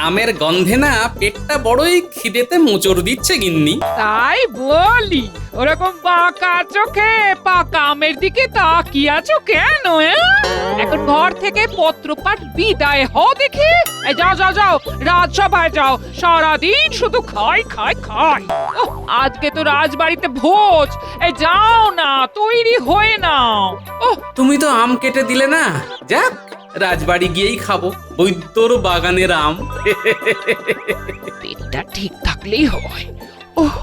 আমের গন্ধে না পেটটা বড়ই খিদেতে মোচড় দিচ্ছে গিন্নি। তাই বলি, ওরকম বাঁকা চোখে পাকা আমের দিকে তাকিয়ে আছো কেন? এখন ঘর থেকে পত্রপাঠ বিদায় হও দেখি। এই যাও যাও যাও, রাজসভায় যাও। সারাদিন শুধু খাই খাই খাই। ওহ, আজকে তো রাজবাড়িতে ভোজ। এই যাও না, তৈরি হয়ে নাও। ওহ, তুমি তো আম কেটে দিলে না, যাক রাজবাড়ি গিয়েই খাবো বৈদ্যর বাগানের আম। পেটটা ঠিক থাকলেই হয়। ওহ,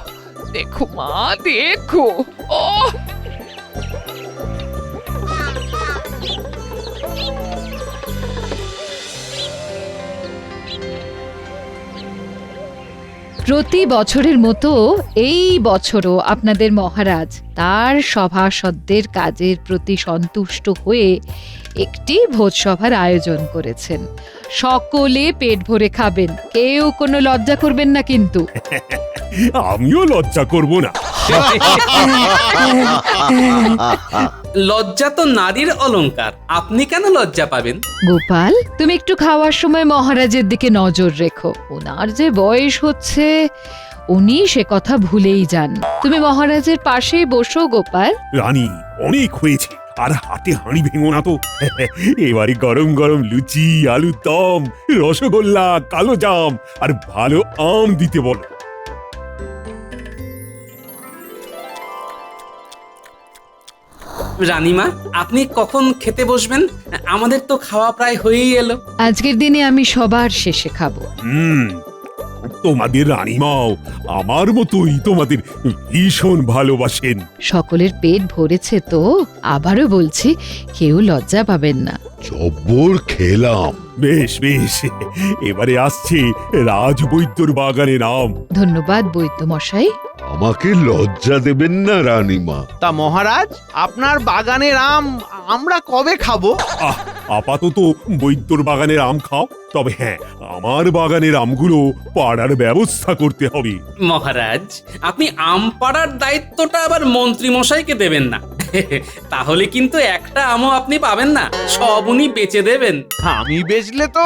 দেখো মা, দেখো। ওহ, প্রতি বছরের মতো এই বছরও আপনাদের মহারাজ তার সভাসদদের কাজের প্রতি সন্তুষ্ট হয়ে একটি ভোজসভার আয়োজন করেছেন। সকলে পেট ভরে খাবেন, কেউ কোনো লজ্জা করবেন না কিন্তু। আমিও লজ্জা করব না। লজ্জা তো নারীর অলংকার, আপনি কেন লজ্জা পাবেন? গোপাল, তুমি একটু খাওয়ার সময় মহারাজের দিকে নজর রেখো। ওনার যে বয়স হচ্ছে, উনি সে কথা ভুলেই যান। তুমি মহারাজের পাশেই বসো গোপাল। রানী, অনেক হয়েছে, আর হাতে হাঁড়ি ভেঙো না তো। এবারে গরম গরম লুচি, আলুর দম, রসগোল্লা, কালো জাম আর ভালো আম দিতে বলো। রানীমা, আপনি কখন খেতে বসবেন? আমাদের তো খাওয়া প্রায় হয়েই এলো। আজকের দিনে আমি সবার শেষে খাবো। তোমাদের রানীমাও আমার মতোই তোমাদের ভীষণ ভালোবাসেন। সকলের পেট ভরেছে তো, আবারও বলছি, কেউ লজ্জা পাবেন না। জব্বর খেলাম। বেশ বেশ, এবারে আসছে রাজবৈদ্যর বাগানের আম। ধন্যবাদ বৈদ্য মশাই। আমাকে লজ্জা দেবেন না রানীমা। তা মহারাজ, আপনার বাগানের আম আমরা কবে খাবো? আপাতত বৈদ্যর বাগানের আম খাও, তবে হ্যাঁ, আমার বাগানের আমগুলো পাড়ার ব্যবস্থা করতে হবে। মহারাজ, আপনি আম পাড়ার দায়িত্বটা আবার মন্ত্রী মশাইকে দেবেন না। তাহলে কিন্তু একটা আমও আপনি পাবেন না, সব উনি বেচে দেবেন। আমি বেচলে তো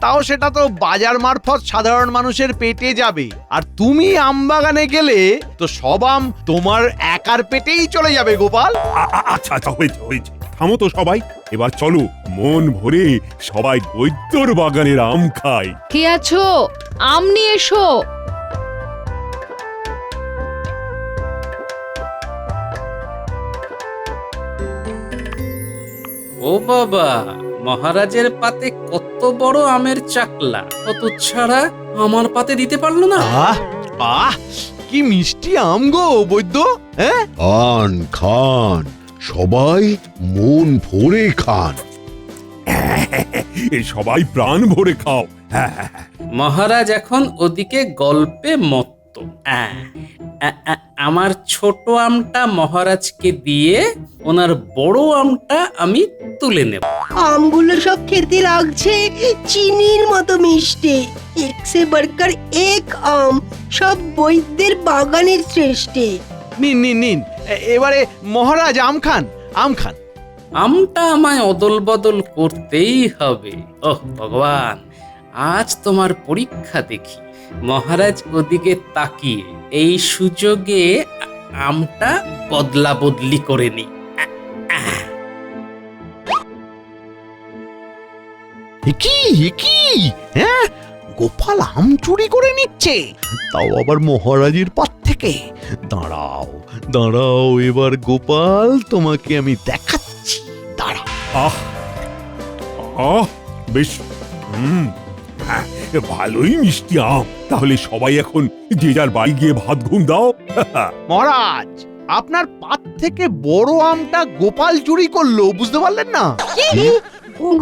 তাও সেটা তো বাজার মারফত সাধারণ মানুষের পেটে যাবে, আর তুমি আম বাগানে গেলে তো সব আম তোমার একার পেটেই চলে যাবে গোপাল। আচ্ছা আচ্ছা, হয়েছে হয়েছে, থামো তো সবাই। এবার চলো মন ভরে সবাই বৈদ্যর বাগানের আম খাই। কে আছো? আম নিয়ে এসো। ও বাবা, মহারাজের পাতে কত বড় আমের চাকলা, কত ছাড়া আমার পাতে দিতে পারলো না। আহ আহ, কি মিষ্টি আম গো বৈদ্য। হ্যাঁ, খান খান, সবাই মন ভরে খান। সবাই প্রাণ ভরে খাও। হ্যাঁ হ্যাঁ হ্যাঁ। মহারাজ এখন ওদিকে গল্পে মত্ত। আমার ছোট আমটা মহারাজকে দিয়ে ওনার বড় আমটা আমি তুলে নেব। আমগুলো সব খেতে লাগছে চিনির মতো মিষ্টি। এক সে বড়কর এক আম, সব বৈদ্যের বাগানের শ্রেষ্ঠ। নিন নিন নিন, এবারে মহারাজ আম খান, আম খান। আমটা আমায় অদল বদল করতেই হবে। ওহ ভগবান, আজ তোমার পরীক্ষা দেখি। মহারাজ ওদিকে তাকিয়ে এই সুযোগে আমটা বদলা বদলি করে নি। কি কি, হ্যাঁ, গোপাল আম চুরি করে নিচ্ছে, তাও আবার মহারাজের পাত থেকে। দাঁড়াও দাঁড়াও, এবার গোপাল তোমাকে আমি দেখাচ্ছি, দাঁড়াও। আহ আহ, বেশ, হ্যাঁ, ভালোই মিষ্টি আম। তাহলে সবাই এখন যে যার বাড়ি গিয়ে ভাত ঘুম দাও। মহারাজ, আপনার পাত থেকে বড় আমটা গোপাল চুরি করলো, বুঝতে পারলেন না?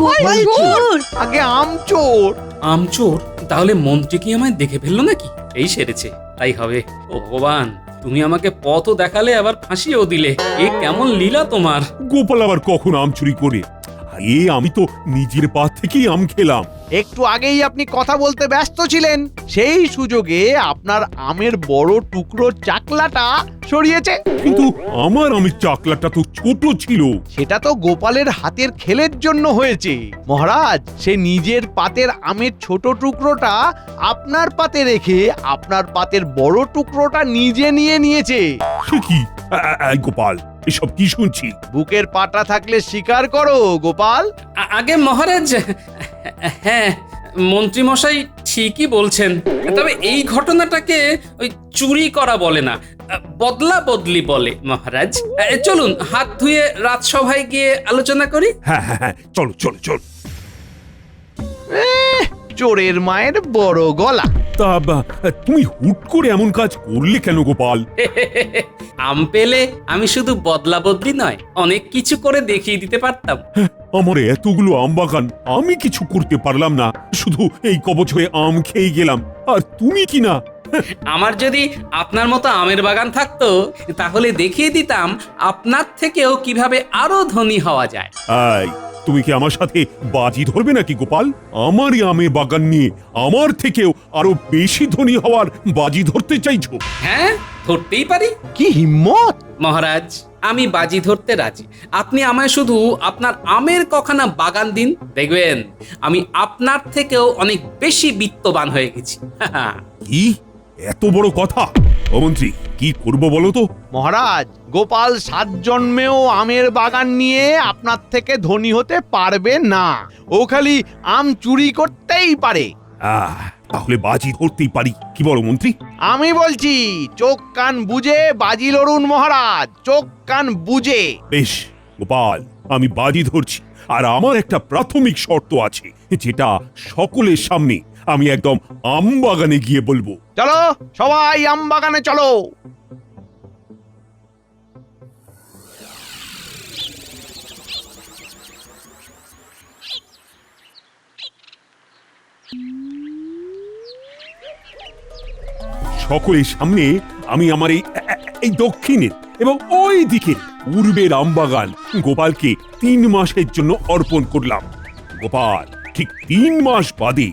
গোপাল চোর? আগে আম চোর। আমচোর? তাহলে মন্ত্রী কি আমায় দেখে ফেললো নাকি? এই সেরেছে, তাই হবে। ও ভগবান, তুমি আমাকে পথও দেখালে আবার ফাঁসিও দিলে। এ কেমন লীলা তোমার! গোপাল আবার কখন আম চুরি করে? আমি তো নিজের পা থেকেই আম খেলাম। একটু আগেই আপনি কথা বলতে ব্যস্ত ছিলেন, সেই সুযোগে আপনার আমের বড় টুকরো চাকলাটা সরিয়েছে। কিন্তু আমার আমের চাকলাটা তো ছোট ছিল। সেটা তো গোপালের হাতের খেলের জন্য হয়েছে মহারাজ। সে নিজের পাতের আমের ছোট টুকরোটা আপনার পাতে রেখে আপনার পাতের বড় টুকরোটা নিজে নিয়ে নিয়েছে। সে কি? গোপাল, এসব কি শুনছি? বুকের পাটা থাকলে স্বীকার করো গোপাল। আগে মহারাজ, হ্যাঁ মন্ত্রী মশাই ঠিকই বলছেন, তবে এই ঘটনাটাকে ওই চুরি করা বলে না, বদলা বদলি বলে মহারাজ। চলুন হাত ধুয়ে রাজসভায় গিয়ে আলোচনা করি। হ্যাঁ হ্যাঁ হ্যাঁ, চলো চলো চলো। চোরের মায়ের বড় গলা। তা তুমি হুট করে এমন কাজ করলে কেন গোপাল? আম পেলে আমি শুধু বদলা বদলি নয়, অনেক কিছু করে দেখিয়ে দিতে পারতাম। আমার এতগুলো আম বাগান, আমি কিছু করতে পারলাম না, শুধু এই কবচ হয়ে আম খেয়ে গেলাম। আর তুমি কি না? আমার যদি আপনার মতো আমের বাগান থাকতো তাহলে দেখিয়ে দিতাম আপনার থেকেও কিভাবে আরো ধনী হওয়া যায়। এই, তুমি কি আমার সাথে বাজি ধরবে নাকি গোপাল? আমারই আমের বাগান নিয়ে আমার থেকেও আরো বেশি ধনী হওয়ার বাজি ধরতে চাইছো? হ্যাঁ, ধরতেই পারি কি হিম্মত! মহারাজ, আমি বাজি ধরতে রাজি। আপনি আমায় শুধু আপনার আমের কখানা বাগান দিন, দেখবেন আমি আপনার থেকেও অনেক বেশি বিত্তবান হয়ে গেছি। কি এত বড় কথা? ও মন্ত্রী, কি করব বলো তো? মহারাজ, গোপাল 7 জন্মেও আমের বাগান নিয়ে আপনার থেকে ধনী হতে পারবে না। ও খালি আম চুরি করতেই পারে। তাহলে বাজি ধরতেই পারি, কি বলো মন্ত্রী? আমি বলছি, চোখ কান বুঝে বাজি লড়ুন মহারাজ, চোখ কান বুঝে। বেশ গোপাল, আমি বাজি ধরছি। আর আমার একটা প্রাথমিক শর্ত আছে, যেটা সকলের সামনে আমি একদম আম বাগানে গিয়ে বলবো। চলো সবাই আম বাগানে চলো। সকলের সামনে আমি আমার এই দক্ষিণের এবং ওই দিকে পূর্বের আমবাগান গোপালকে 3 মাসের জন্য অর্পণ করলাম। গোপাল, ঠিক 3 মাস বাদে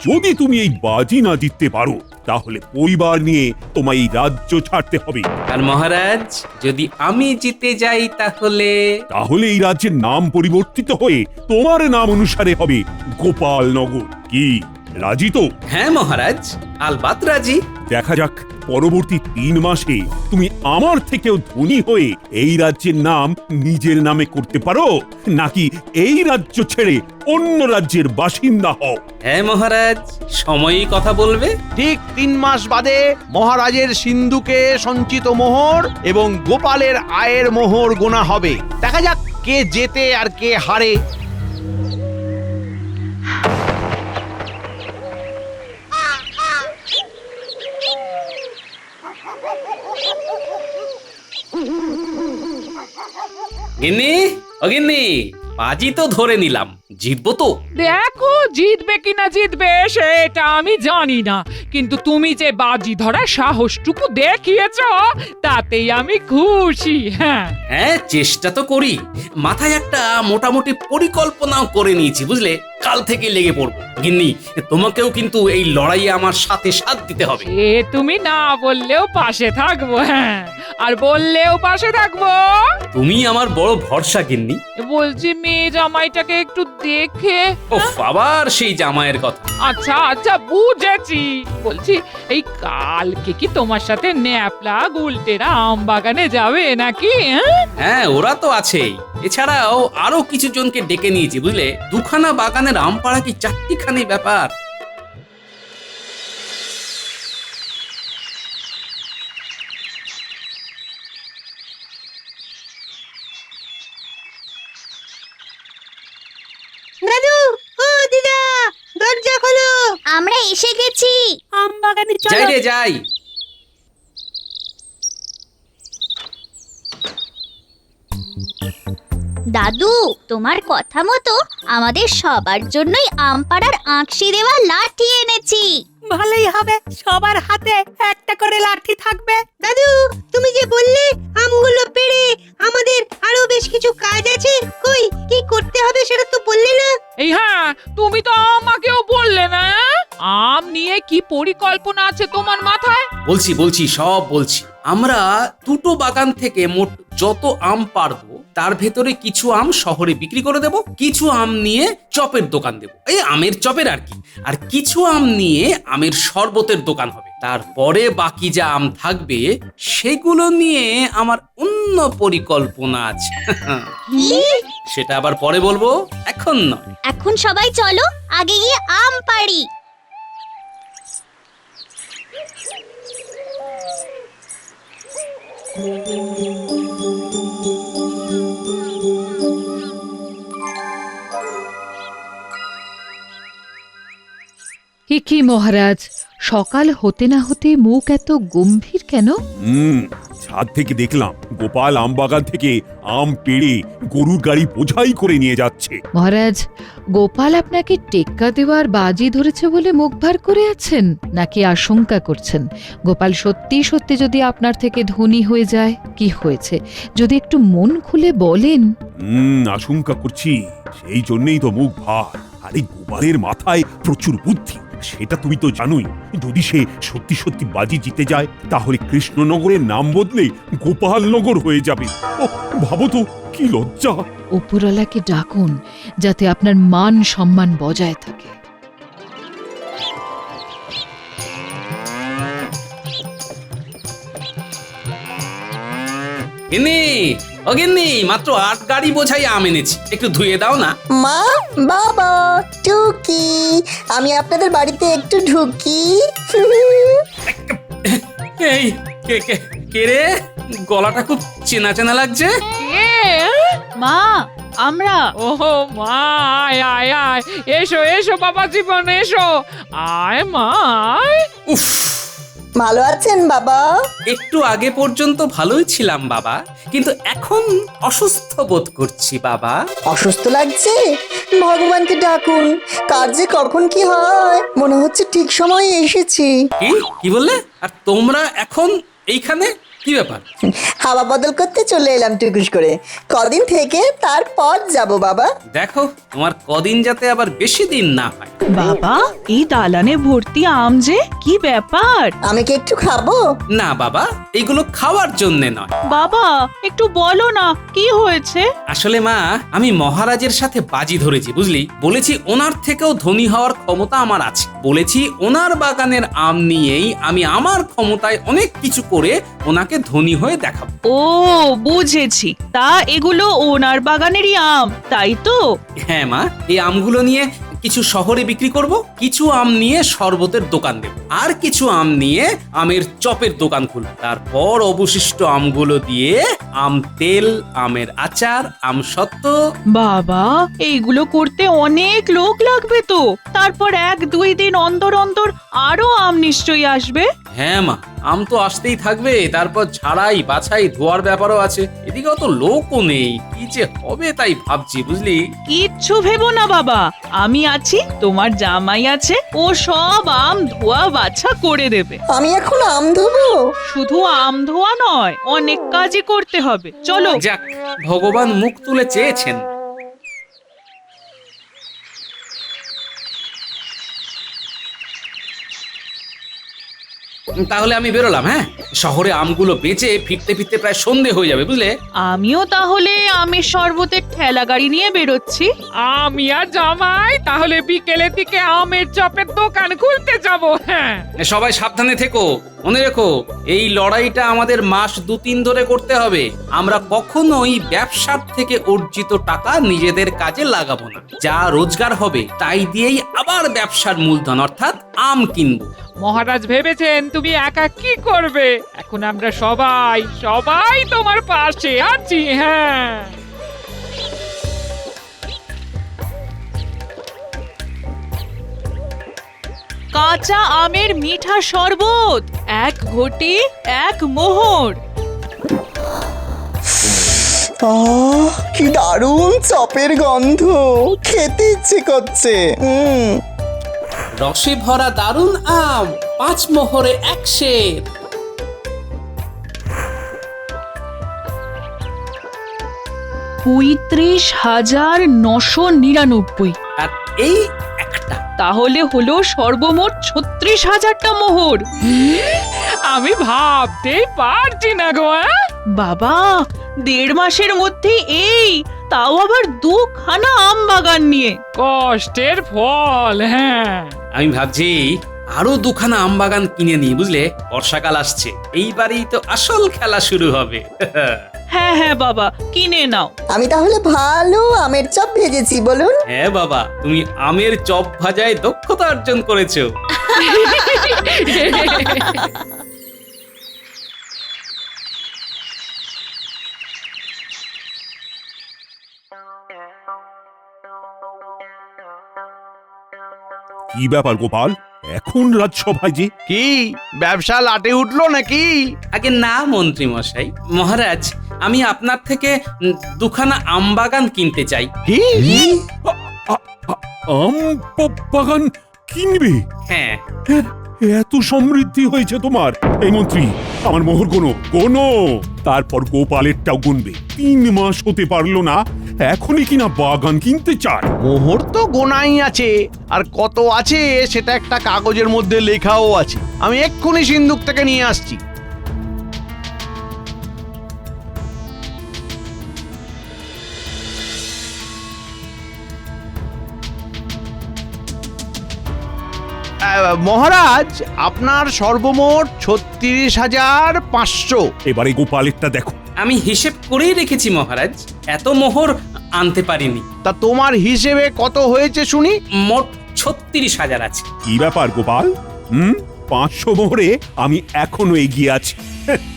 যদি তুমি এই বাজি না জিততে পারো তাহলে পরিবার নিয়ে তোমায় এই রাজ্য ছাড়তে হবে। আর মহারাজ, যদি আমি জিতে যাই তাহলে? তাহলে এই রাজ্যের নাম পরিবর্তিত হয়ে তোমার নাম অনুসারে হবে গোপাল নগর। কি রাজি তো? হ্যাঁ মহারাজ, আলবাত রাজি। দেখা যাক পরবর্তী 3 মাসে তুমি আমার থেকেও ধনী হয়ে এই রাজ্যের নাম নিজের নামে করতে পারো, নাকি এই রাজ্য ছেড়ে অন্য রাজ্যের বাসিন্দা হও। হ্যাঁ মহারাজ, সময়ই কথা বলবে। ঠিক 3 মাস বাদে মহারাজের সিন্ধুকে সঞ্চিত মোহর এবং গোপালের আয়ের মোহর গোনা হবে। দেখা যাক কে জেতে আর কে হারে। গিন্নি, ও গিন্নি, বাজি তো ধরে নিলাম, জিতবো তো? দেখো জিতবে কিনা জিতবে সেটা আমি জানি না, কিন্তু তুমি যে বাজি ধরার সাহসটুকু দেখিয়েছ তাতেই আমি খুশি। হ্যাঁ হ্যাঁ, চেষ্টা তো করি। মাথায় একটা মোটামুটি পরিকল্পনাও করে নিয়েছি, বুঝলে? কাল থেকে লেগে পড়বো। গিন্নি, তোমাকেও কিন্তু এই লড়াইয়ে আমার সাথে সাথ দিতে হবে। এ তুমি না বললেও পাশে থাকবো। হ্যাঁ, আর বললেও পাশে থাকবো। তুমি আমার বড় ভরসা গিন্নি। বলছি মেয়ে জামাইটাকে একটু দেখে। ওফ, আবার সেই জামাইয়ের কথা। আচ্ছা আচ্ছা, বুঝেছি। বলছি এই কালকে কি তোমার সাথে ন্যাপলা গুলটেরা আম বাগানে যাবে নাকি? হ্যাঁ, ওরা তো আছেই। এছাড়াও আরো কিছু জনকে ডেকে নিয়েছি, বুঝলে? 2খানা বাগানের আম পাড়া কি 4টিখানি ব্যাপার। দাদু, ও দিদা, দরজা খোলো। আমরা এসে গেছি। আম বাগানে যাই রে যাই। দাদু, তোমার কথা মতো আমাদের সবার জন্যই আম পাড়ার আঁকশি দেওয়া লাঠি এনেছি। ভালোই হবে, সবার হাতে একটা করে লাঠি থাকবে। দাদু, তুমি যে বললে আমগুলো পেড়ে আমাদের আরো বেশ কিছু কাজ আছে, কই কি করতে হবে সেটা তো বললে না। এই হ্যাঁ, তুমি তো আমাকেও বললে না। আম নিয়ে কি পরিকল্পনা আছে তোমার মাথায়? বলছি সব বলছি। আমরা দুটো বাগান থেকে মোট যত আম পারবো তার ভেতরে কিছু আম শহরে বিক্রি করে দেব, কিছু আম নিয়ে চপের দোকান দেব, এই আমের চপের আর কি। আর কিছু আম নিয়ে আমের শরবতের দোকান হবে। তারপরে বাকি যা আম থাকবে সেগুলো নিয়ে আমার অন্য পরিকল্পনা আছে। সেটা আবার পরে বলবো, এখন নয়। এখন সবাই চলো আগে গিয়ে আম পাড়ি। কি মহারাজ, সকাল হতে না হতে মুখ এত গম্ভীর কেন? ছাদ থেকে দেখলাম গোপাল আম বাগান থেকে আম পেড়ে গরুর গাড়ি বোঝাই করে নিয়ে যাচ্ছে। মহারাজ, গোপাল আপনাকে টেক্কা দেওয়ার বাজি ধরেছে বলে মুখ ভার করে আছেন, নাকি আশঙ্কা করছেন গোপাল সত্যি সত্যি যদি আপনার থেকে ধনী হয়ে যায়? কি হয়েছে যদি একটু মন খুলে বলেন। আশঙ্কা করছি, সেই জন্যই তো মুখ ভার। আরে গোপালের মাথায় প্রচুর বুদ্ধি, সেটা তুমি তো জানোই। যদি সে সত্যি সত্যি বাজি জিতে যায় তাহলে কৃষ্ণনগরের নাম বদলে গোপালনগর হয়ে যাবে। ভাবো তো কি লজ্জা। উপরওয়ালাকে ডাকুন যাতে আপনার মান সম্মান বজায় থাকে। গিন্নি, ও গিন্নি, মাত্র 8 গাড়ি বোঝাই আম এনেছি, একটু ধুয়ে দাও না। মা, বাবা, টুকি, আমি আপনাদের বাড়িতে একটু ঢুকি। এই কে কে কে রে? গলাটা খুব চেনা চেনা লাগছে। কে? মা, আমরা। ওহো মা, আয় আয় আয়, এসো এসো বাবা জীবন, এসো। আয় মা আয়। উফ, ভালো আছেন বাবা? একটু আগে পর্যন্ত ভালোই ছিলাম বাবা, কিন্তু এখন অসুস্থ বোধ করছি বাবা। অসুস্থ লাগছে? ভগবানকে ডাকুন, কার যে কখন কি হয়। মনে হচ্ছে ঠিক সময়ে এসেছি। কি কি বললে? আর তোমরা এখন এইখানে? কি ব্যাপার? হাওয়া বদল করতে চলে এলাম টুকুস করে। কদিন থেকে তারপর যাব বাবা। দেখো তোমার কদিন যাতে আবার বেশি দিন না হয়। বাবা, এই দালানে ভর্তি আম যে, কি ব্যাপার? আমি কি একটু খাবো? না বাবা, এগুলো খাওয়ার জন্য নয়। বাবা, একটু বলো না কি হয়েছে? আসলে মা, আমি মহারাজের সাথে বাজি ধরেছি বুঝলি। বলেছি ওনার থেকেও ধনী হওয়ার ক্ষমতা আমার আছে। বলেছি ওনার বাগানের আম নিয়েই আমি আমার ক্ষমতায় অনেক কিছু করে ওনাকে ধনী হয়ে দেখাবো। ও বুঝেছি, তা এগুলো ওনার বাগানেরই আম, তাই তো? হ্যাঁ মা, এই আমগুলো নিয়ে কিছু শহরে বিক্রি করব, কিছু আম নিয়ে শরবতের দোকান দেব, আর কিছু আম নিয়ে আমের চপের দোকান খুলব। তারপর অবশিষ্ট আমগুলো দিয়ে আম তেল, আমের আচার, আম সত্ত্ব। বাবা, এইগুলো করতে অনেক লোক লাগবে তো। তারপর 1-2 দিন অন্তর অন্তর আরো আম নিশ্চয়ই আসবে। হ্যাঁ মা, আম তো আসতেই থাকবে, তারপর ঝাড়াই বাছাই ধোয়ার ব্যাপারও আছে। এদিকে অত লোকও নেই, কি যে হবে তাই ভাবছি বুঝলি। কিচ্ছু ভেবো না বাবা, আমি আছি, তোমার জামাই আছে, ও সব আম ধোয়া বাছা করে দেবে। আমি এখন আম ধোবো? শুধু আম ধোয়া নয়, অনেক কাজই করতে হবে, চলো। যাক, ভগবান মুখ তুলে চেয়েছেন। তাহলে আমি বেরোলাম। হ্যাঁ, শহরে আমগুলো বেচে ফিরতে ফিরতে প্রায় সন্ধে হয়ে যাবে বুঝলে। আমিও তাহলে আমের শরবতের ঠেলা গাড়ি নিয়ে বেরোচ্ছি। আমি আর জামাই তাহলে বিকেলের দিকে আমের চপের দোকান খুলতে যাব। হ্যাঁ, সবাই সাবধানে থেকো, মনে রেখো এই লড়াইটা আমাদের মাস 2-3 ধরে করতে হবে। আমরা কখনোই ব্যবসার থেকে অর্জিত টাকা নিজেদের কাজে লাগাবো না। যা রোজগার হবে তাই দিয়েই আবার ব্যবসার মূলধন অর্থাৎ আম কিনবো। মহারাজ ভেবেছেন তুমি একা কি করবে? এখন আমরা সবাই সবাই তোমার পাশে আছি। হ্যাঁ, কাঁচা আমের মিঠা শরবত, 1 ঘটি 1 মোহর। কি দারুণ চপের গন্ধ, খেতে ইচ্ছে করছে। রসে ভরা দারুণ আম 5 মোহরে 1 সের। ৩৫,৯৯৯ আর এই একটা। তাহলে হলো সর্বমোট ৩৬,০০০টা মোহর। আমি ভাবতেই পারছি না গো। বাবা, ১.৫ মাসের মধ্যে এই, তাও আবার 2খানা আম বাগান নিয়ে। কষ্টের ফল। হ্যাঁ, আমি ভাবছি আরো 2খানা আম বাগান কিনে নিই, বুঝলে? বর্ষাকাল আসছে, এইবারেই তো আসল খেলা শুরু হবে। হ্যাঁ হ্যাঁ বাবা, কিনে নাও। আমি তাহলে ভালো আমের চপ ভেজেছি বলুন। হ্যাঁ বাবা, তুমি আমের চপ ভাজায় দক্ষতা অর্জন করেছো। কি ব্যাপার গোপাল, এখন রাজসভায় যে? কি ব্যবসা লাটে উঠলো নাকি? আগে না মন্ত্রী মশাই, মহারাজ, আমি আপনার থেকে 2খানা আম বাগান কিনতে চাই। কি? আম বাগান কিনবে? হ্যাঁ। এত সমৃদ্ধি হয়েছে তোমার। এই মন্ত্রী, আমার মোহর গোনো, তারপর গোপালেরটাও গুনবে। 3 মাস হতে পারলো না, এখনই কিনা বাগান কিনতে চায়। মোহর তো গোনাই আছে, আর কত আছে সেটা একটা কাগজের মধ্যে লেখাও আছে। আমি এক্ষুনি সিন্ধুক থেকে নিয়ে আসছি। মহারাজ, আপনার সর্বমোট ৩৬,৫০০। এবারে গোপালেরটা দেখো। আমি হিসেব করেই রেখেছি মহারাজ, এত মোহর আনতে পারিনি। তা তোমার হিসেবে কত হয়েছে শুনি? মোট ৩৬,০০০ আছে। কি ব্যাপার গোপাল? 500 মোহরে আমি এখনো এগিয়ে আছি।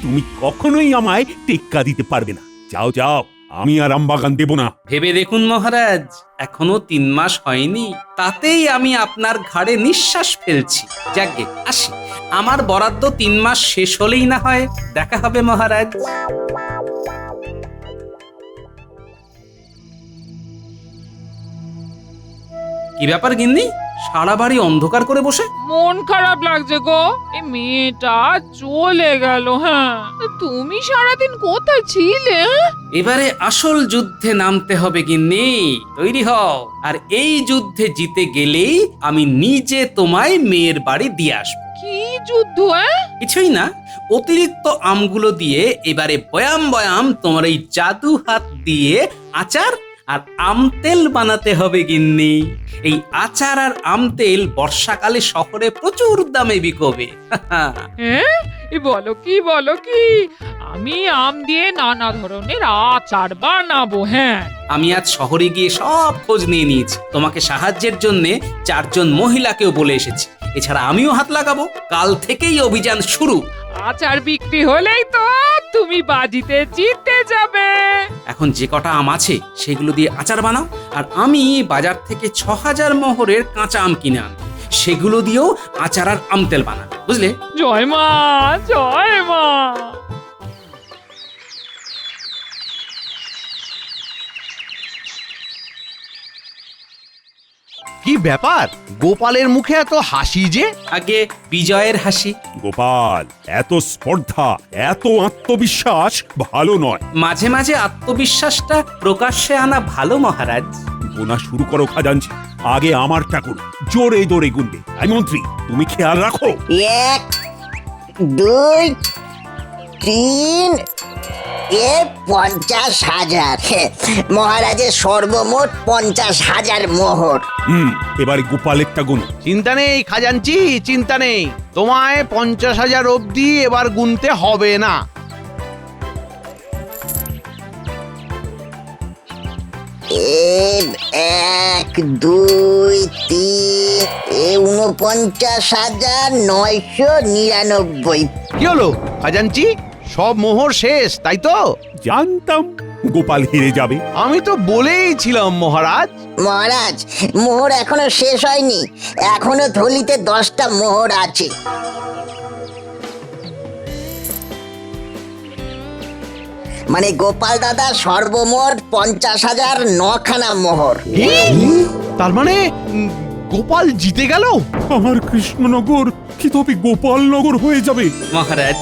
তুমি কখনোই আমায় টেক্কা দিতে পারবে না। যাও যাও, আমি আর আম বাগান দেব না। ভেবে দেখুন মহারাজ, এখনো 3 মাস হয়নি, তাতেই আমি আপনার ঘাড়ে নিঃশ্বাস ফেলছি। যাকগে, আসি। আমার বরাদ্দ 3 মাস শেষ হলেই না হয় দেখা হবে মহারাজ। কি ব্যাপার গিন্নি, সারা বাড়ি অন্ধকার করে বসে? মন খারাপ লাগছে গো, এই মেয়েটা চলে গেল। হ্যাঁ, তুমি সারাদিন কোথায় ছিলে? এবারে আসল যুদ্ধে নামতে হবে গিন্নি, তৈরি হও। আর এই যুদ্ধে জিতে গেলেই আমি নিজে তোমায় মেয়ের বাড়ি দিয়ে আসবো। কি যুদ্ধ? কিছুই না, অতিরিক্ত আমগুলো দিয়ে এবারে বয়াম বয়াম তোমার এই জাদু হাত দিয়ে আচার আর আম তেল বানাতে হবে গিন্নি। এই আচার আর আম তেল বর্ষাকালে শহরে প্রচুর দামে বিকবে। হ্যাঁ, বলো কি, আমি আম দিয়ে নানা ধরনের আচার বানাবো। হ্যাঁ, আমি আজ শহরে গিয়ে সব খোঁজ নিয়ে নিয়েছি। তোমাকে সাহায্যের জন্য 4 জন মহিলাকেও বলে এসেছি। এছাড়া আমিও হাত লাগাবো। কাল থেকেই অভিযান শুরু। আচার বিক্রি হলেই তো তুমি বাজিতে জিতে যাবে। এখন যে কটা আম আছে সেগুলো দিয়ে আচার বানাও, আর আমি বাজার থেকে 6000 মোহরের কাঁচা আম কিনে আনবো। সেগুলো দিয়েও আচার আর আম তেল বানাবো, বুঝলে? জয় মা, জয় মা। কি ব্যাপার, গোপালের মুখে এত হাসি যে? আগে বিজয়ের হাসি। গোপাল, এত স্পর্ধা, এত আত্মবিশ্বাস ভালো নয়। মাঝে মাঝে আত্মবিশ্বাসটা প্রকাশ্যে আনা ভালো মহারাজ। গোনা শুরু করো খাজাঞ্চি, আগে আমারটা করো। জোরে জোরে গুনবে। আই মন্ত্রী, তুমি খেয়াল রাখো। 1 2 3 50,000। মহারাজের সর্বমোট 50,000 মোহর। এবারে গোপালেরটা গুনো। চিন্তা নেই খাজাঞ্চি, চিন্তা নেই। তোমায় 50,000 অবধি এবার গুনতে হবে না। এক 2 3 49,999। কি হলো খাজাঞ্চি, সব মোহর শেষ তাই তো? জানতাম গোপাল হেরে যাবে। আমি তো বলেইছিলাম মহারাজ। মহারাজ, মোহর এখনো শেষ হয়নি, এখনো থলিতে 10টা মোহর আছে। মানে গোপাল দাদা সর্বমোট 50,009 খানা মোহর। তার মানে গোপাল জিতে গেল। আমার কৃষ্ণনগর কি তবে গোপালনগর হয়ে যাবে? মহারাজ,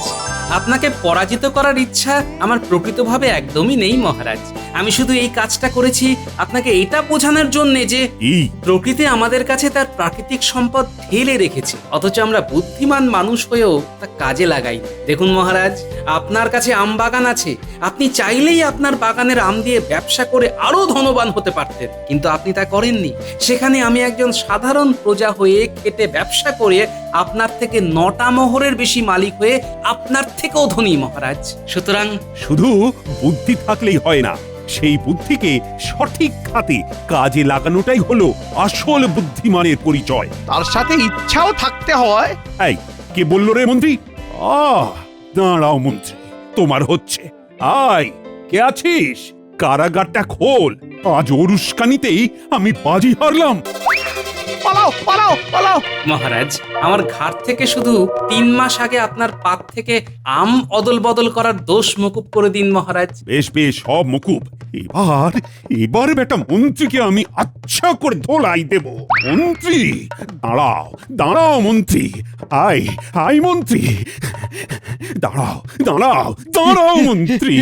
আপনাকে পরাজিত করার ইচ্ছা আমার প্রকৃতভাবে একদমই নেই মহারাজ। আমি শুধু এই কাজটা করেছি আপনাকে এটা বোঝানোর জন্য যে এই প্রকৃতি আমাদের কাছে তার প্রাকৃতিক সম্পদ ঢেলে রেখেছে, অথচ আমরা বুদ্ধিমান মানুষ হয়েও তা কাজে লাগাই। দেখুন মহারাজ, আপনার কাছে আম বাগান আছে, আপনি চাইলেই আপনার বাগানের আম দিয়ে ব্যবসা করে আরো ধনবান হতে পারতেন, কিন্তু আপনি তা করেননি। সেখানে আমি একজন সাধারণ প্রজা হয়ে খেটে ব্যবসা করে আপনার থেকে 9টা মোহরের বেশি মালিক হয়ে আপনার থেকেও ধনী মহারাজ। সুতরাং শুধু বুদ্ধি থাকলেই হয় না, সেই বুদ্ধিকে সঠিক খাতে কাজে লাগানোটাই হলো আসল বুদ্ধিমানের পরিচয়। তার সাথে ইচ্ছাও থাকতে হয়। এই কে বললো রে মন্ত্রী? দাঁড়াও মন্ত্রী, তোমার হচ্ছে। আয়, কে আছিস? কারাগারটা খোল। আজ ওর উস্কানিতেই আমি বাজি হারলাম। পালাও পালাও পালাও। মহারাজ, আমার ঘাট থেকে শুধু 3 মাস আগে আপনার পাত থেকে আম অদল বদল করার দোষ মকুব করে দিন মহারাজ। বেশ বেশ, সব মুকুব। এবার বেটা মন্ত্রীকে আমি আচ্ছা করে ধোলাই দেব। মন্ত্রী দাঁড়াও, দাঁড়াও মন্ত্রী। আয় আয় মন্ত্রী, দাঁড়াও দাঁড়াও দাঁড়াও মন্ত্রী।